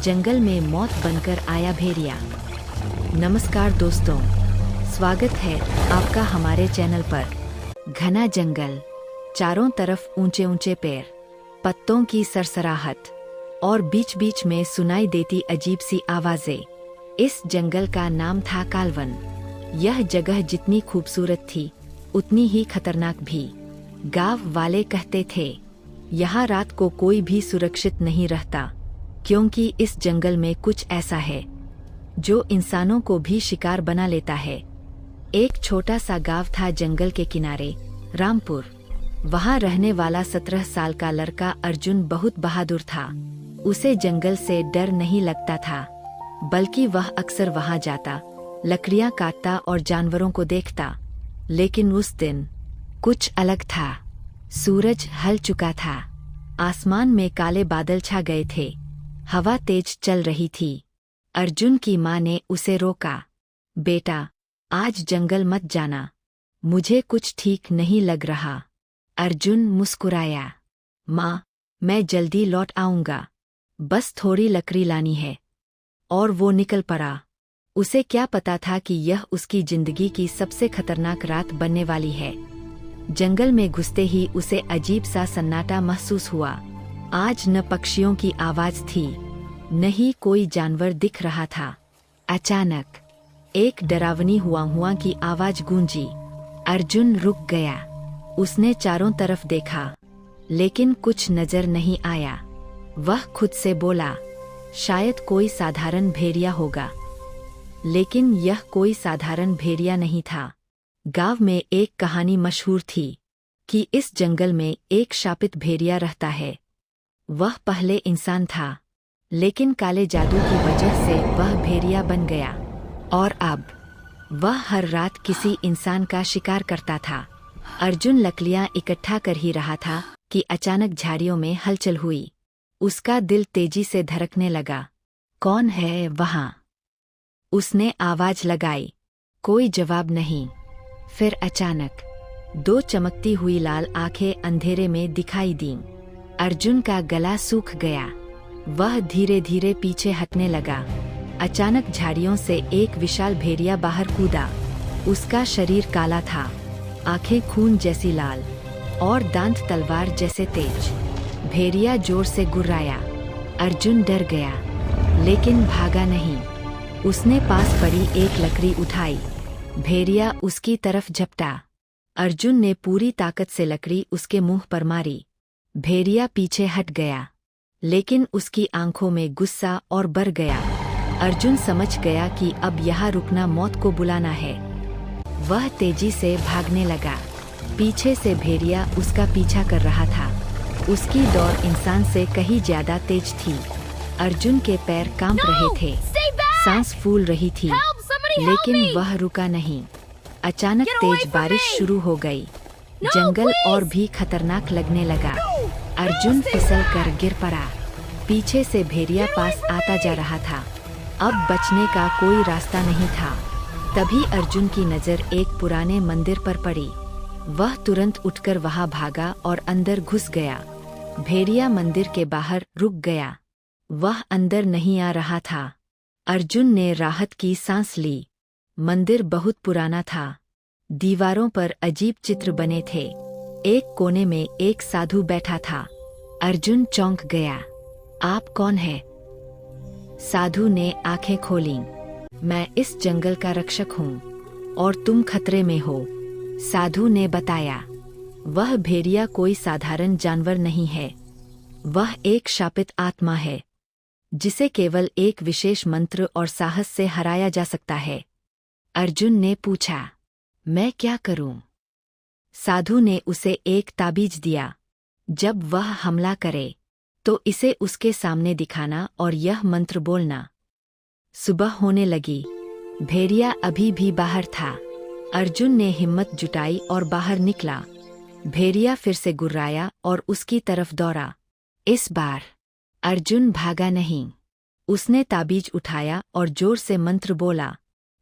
जंगल में मौत बनकर आया भेड़िया। नमस्कार दोस्तों, स्वागत है आपका हमारे चैनल पर। घना जंगल, चारों तरफ ऊंचे ऊंचे पेड़, पत्तों की सरसराहट और बीच बीच में सुनाई देती अजीब सी आवाजें। इस जंगल का नाम था कालवन। यह जगह जितनी खूबसूरत थी उतनी ही खतरनाक भी। गांव वाले कहते थे यहाँ रात को कोई भी सुरक्षित नहीं रहता, क्योंकि इस जंगल में कुछ ऐसा है जो इंसानों को भी शिकार बना लेता है। एक छोटा सा गांव था जंगल के किनारे, रामपुर। वहाँ रहने वाला 17 साल का लड़का अर्जुन बहुत बहादुर था। उसे जंगल से डर नहीं लगता था, बल्कि वह अक्सर वहाँ जाता, लकड़ियाँ काटता और जानवरों को देखता। लेकिन उस दिन कुछ अलग था। सूरज ढल चुका था, आसमान में काले बादल छा गए थे, हवा तेज चल रही थी। अर्जुन की माँ ने उसे रोका, बेटा आज जंगल मत जाना, मुझे कुछ ठीक नहीं लग रहा। अर्जुन मुस्कुराया, माँ मैं जल्दी लौट आऊंगा, बस थोड़ी लकड़ी लानी है। और वो निकल पड़ा। उसे क्या पता था कि यह उसकी जिंदगी की सबसे खतरनाक रात बनने वाली है। जंगल में घुसते ही उसे अजीब सा सन्नाटा महसूस हुआ। आज न पक्षियों की आवाज थी, न ही कोई जानवर दिख रहा था। अचानक एक डरावनी हुआ की आवाज गूंजी। अर्जुन रुक गया। उसने चारों तरफ देखा, लेकिन कुछ नजर नहीं आया। वह खुद से बोला, शायद कोई साधारण भेड़िया होगा। लेकिन यह कोई साधारण भेड़िया नहीं था। गांव में एक कहानी मशहूर थी कि इस जंगल में एक शापित भेड़िया रहता है। वह पहले इंसान था, लेकिन काले जादू की वजह से वह भेड़िया बन गया। और अब वह हर रात किसी इंसान का शिकार करता था। अर्जुन लकड़ियां इकट्ठा कर ही रहा था कि अचानक झाड़ियों में हलचल हुई। उसका दिल तेजी से धड़कने लगा। कौन है वहां? उसने आवाज लगाई, कोई जवाब नहीं। फिर अचानक 2 चमकती हुई लाल आंखें अंधेरे में दिखाई दीं। अर्जुन का गला सूख गया। वह धीरे धीरे पीछे हटने लगा। अचानक झाड़ियों से एक विशाल भेड़िया बाहर कूदा। उसका शरीर काला था, आंखें खून जैसी लाल और दांत तलवार जैसे तेज। भेड़िया जोर से गुर्राया। अर्जुन डर गया, लेकिन भागा नहीं। उसने पास पड़ी एक लकड़ी उठाई। भेड़िया उसकी तरफ झपटा। अर्जुन ने पूरी ताकत से लकड़ी उसके मुंह पर मारी। भेड़िया पीछे हट गया, लेकिन उसकी आंखों में गुस्सा और बढ़ गया। अर्जुन समझ गया कि अब यहाँ रुकना मौत को बुलाना है। वह तेजी से भागने लगा। पीछे से भेड़िया उसका पीछा कर रहा था। उसकी दौड़ इंसान से कहीं ज्यादा तेज थी। अर्जुन के पैर कांप रहे थे, सांस फूल रही थी, लेकिन वह रुका नहीं। अचानक तेज बारिश शुरू हो गई। जंगल और भी खतरनाक लगने लगा। अर्जुन फिसल कर गिर पड़ा। पीछे से भेड़िया पास आता जा रहा था। अब बचने का कोई रास्ता नहीं था। तभी अर्जुन की नजर एक पुराने मंदिर पर पड़ी। वह तुरंत उठकर वहां भागा और अंदर घुस गया। भेड़िया मंदिर के बाहर रुक गया। वह अंदर नहीं आ रहा था। अर्जुन ने राहत की सांस ली। मंदिर बहुत पुराना था। दीवारों पर अजीब चित्र बने थे। एक कोने में एक साधु बैठा था। अर्जुन चौंक गया। आप कौन है? साधु ने आंखें खोलीं। मैं इस जंगल का रक्षक हूँ और तुम खतरे में हो, साधु ने बताया। वह भेड़िया कोई साधारण जानवर नहीं है। वह एक शापित आत्मा है, जिसे केवल एक विशेष मंत्र और साहस से हराया जा सकता है। अर्जुन ने पूछा, मैं क्या करूं? साधु ने उसे एक ताबीज दिया। जब वह हमला करे तो इसे उसके सामने दिखाना और यह मंत्र बोलना। सुबह होने लगी। भेड़िया अभी भी बाहर था। अर्जुन ने हिम्मत जुटाई और बाहर निकला। भेड़िया फिर से गुर्राया और उसकी तरफ दौड़ा। इस बार अर्जुन भागा नहीं। उसने ताबीज उठाया और जोर से मंत्र बोला।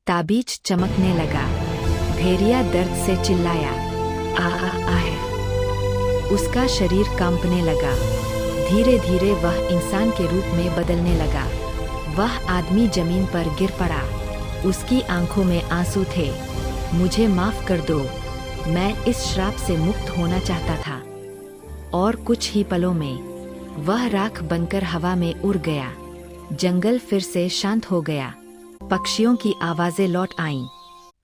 ताबीज चमकने लगा। भेड़िया दर्द से चिल्लाया, आ है। उसका शरीर कांपने लगा। धीरे धीरे वह इंसान के रूप में बदलने लगा। वह आदमी जमीन पर गिर पड़ा। उसकी आंखों में आंसू थे। मुझे माफ कर दो, मैं इस श्राप से मुक्त होना चाहता था। और कुछ ही पलों में वह राख बनकर हवा में उड़ गया। जंगल फिर से शांत हो गया। पक्षियों की आवाजें लौट आईं।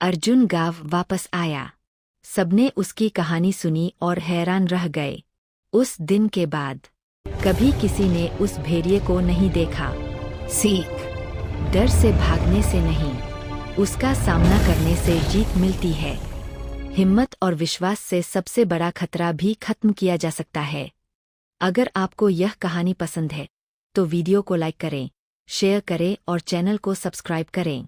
अर्जुन गांव वापस आया। सबने उसकी कहानी सुनी और हैरान रह गए। उस दिन के बाद कभी किसी ने उस भेड़िए को नहीं देखा। सीख: डर से भागने से नहीं, उसका सामना करने से जीत मिलती है। हिम्मत और विश्वास से सबसे बड़ा खतरा भी खत्म किया जा सकता है। अगर आपको यह कहानी पसंद है तो वीडियो को लाइक करें, शेयर करें और चैनल को सब्सक्राइब करें।